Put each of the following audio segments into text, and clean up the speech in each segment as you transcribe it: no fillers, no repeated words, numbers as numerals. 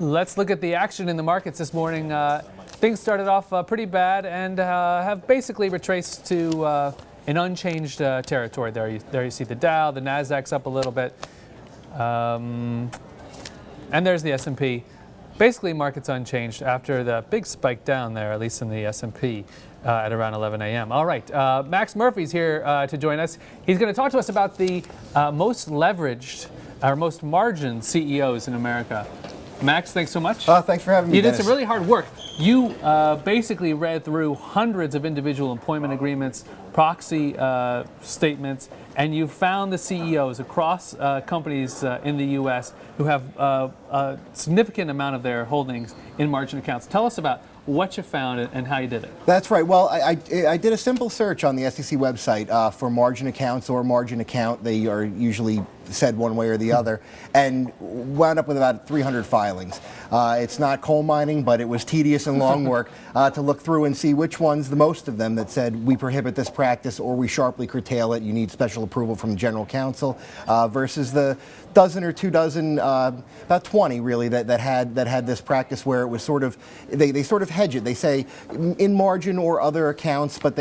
Let's look at the action in the markets this morning. Things started off pretty bad and have basically retraced to an unchanged territory. There you see the Dow, the Nasdaq's up a little bit, and there's the S&P. Basically, market's unchanged after the big spike down there, at least in the S&P at around 11 a.m. All right, Max Murphy's here to join us. He's going to talk to us about the most leveraged or most margin CEOs in America. Max, thanks so much. Thanks for having me, You did Dennis. some really hard work. You basically read through hundreds of individual employment agreements, proxy statements, and you found the CEOs across companies in the U.S. who have a significant amount of their holdings in margin accounts. Tell us about what you found and how you did it. That's right. Well, I did a simple search on the SEC website for margin accounts or margin account. They are usually said one way or the other, and wound up with about 300 filings. It's not coal mining, but it was tedious and long work to look through and see which ones, the most of them, that said we prohibit this practice or we sharply curtail it. You need special approval from the general counsel, versus the dozen or 2 dozen, about 20 really, that had this practice where it was sort of they sort of hedge it. They say in margin or other accounts, but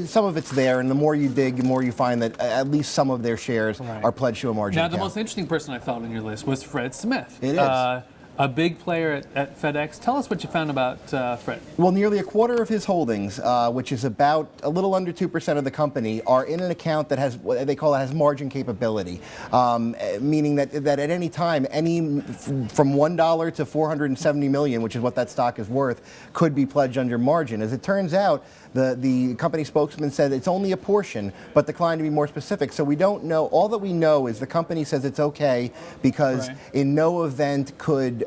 some of it's there, and the more you dig, the more you find that at least some of their shares are pledged to a margin account. Now, the most interesting person I found on your list was Fred Smith. It is. A big player at FedEx. Tell us what you found about Fred. Well, nearly a quarter of his holdings, which is about a little under 2% of the company, are in an account that has what they call has margin capability, meaning that at any time, from $1 to $470 million, which is what that stock is worth, could be pledged under margin. As it turns out, the company spokesman said it's only a portion, but declined to be more specific. So we don't know. All that we know is the company says it's okay because in no event could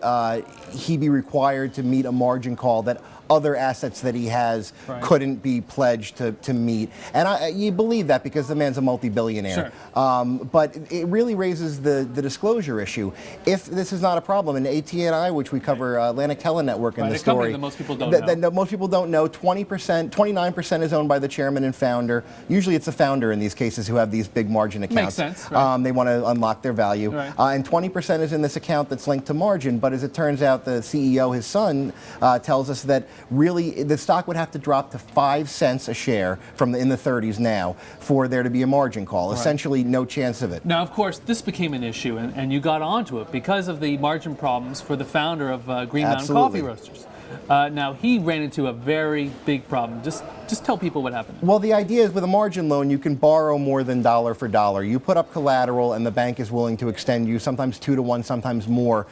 he be required to meet a margin call that other assets that he has couldn't be pledged to meet. And you believe that because the man's a multi-billionaire. Sure. But it really raises the disclosure issue. If this is not a problem, and AT&I, which we cover, Atlantic Telenetwork in the story, that most people don't know. That most people don't know, 29% is owned by the chairman and founder. Usually it's the founder in these cases who have these big margin accounts. Makes sense. Right. They want to unlock their value. Right. And 20% is in this account that's linked to margin. But as it turns out, the CEO, his son, tells us that really the stock would have to drop to 5 cents a share in the 30s now for there to be a margin call. Essentially no chance of it. Now, of course, this became an issue, and you got onto it because of the margin problems for the founder of Green Mountain Coffee Roasters. Now, he ran into a very big problem. Just tell people what happened. Well, the idea is with a margin loan, you can borrow more than dollar for dollar. You put up collateral, and the bank is willing to extend you sometimes 2 to 1, sometimes more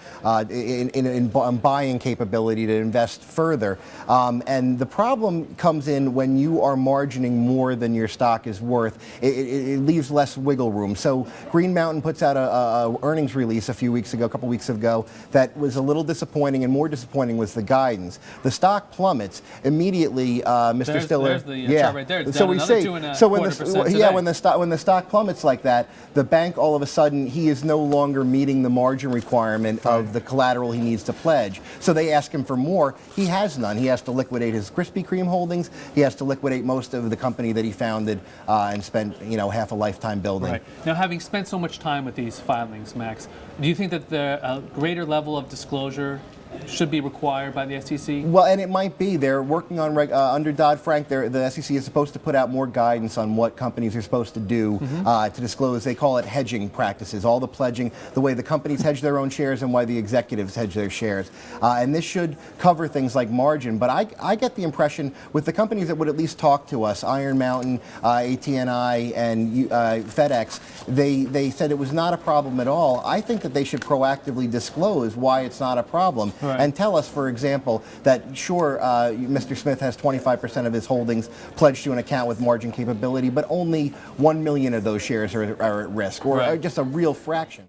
in buying capability to invest further. And the problem comes in when you are margining more than your stock is worth. It leaves less wiggle room. So Green Mountain puts out a earnings release a couple weeks ago, that was a little disappointing, and more disappointing was the guidance. The stock plummets immediately. Mr. Stiller. There's the chart right there. It's so down we say, when the stock plummets like that, the bank all of a sudden he is no longer meeting the margin requirement of the collateral he needs to pledge. So they ask him for more. He has none. He has to liquidate his Krispy Kreme holdings. He has to liquidate most of the company that he founded and spent half a lifetime building. Right. Now, having spent so much time with these filings, Max, do you think that a greater level of disclosure should be required by the SEC? Well, and it might be. They're working on, under Dodd-Frank, the SEC is supposed to put out more guidance on what companies are supposed to do to disclose. They call it hedging practices, all the pledging, the way the companies hedge their own shares and why the executives hedge their shares. And this should cover things like margin. But I get the impression with the companies that would at least talk to us, Iron Mountain, AT&I, and FedEx, they said it was not a problem at all. I think that they should proactively disclose why it's not a problem. And tell us, for example, that sure, Mr. Smith has 25% of his holdings pledged to an account with margin capability, but only 1 million of those shares are at risk, or just a real fraction.